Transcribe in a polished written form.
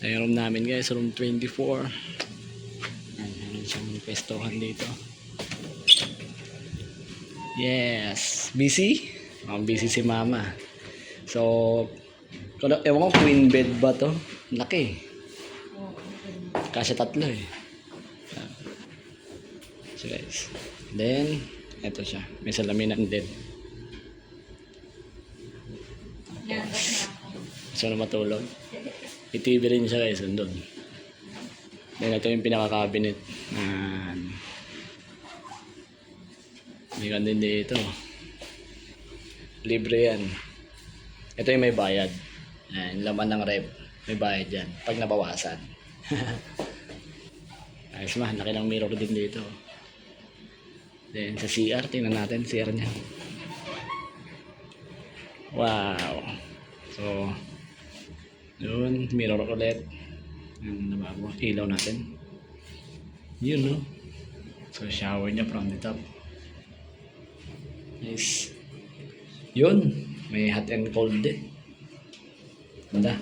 Yung room namin guys, room 24. Meron siyang pestohan dito. Yes. Busy? Busy si mama. So, ewan ko queen bed ba to? Laki. Kasi tatlo eh. So guys. Then, eto siya. May salaminan din. Gusto na matulog. May TV rin siya guys. Andun. Then, ito yung pinaka-cabinet. May ganda din dito. Libre yan. Ito yung may bayad. Ayan, laman ng rep. May bayad yan. Pag nabawasan. Ayos ma, laki ng mirror din dito. Then sa CR, tingnan natin CR niya. Wow. So, yun, mirror ulit. Yung nabago, ilaw natin. Yun no. So shower niya from the top. Nice. Yun, may hot and cold din. Ganda.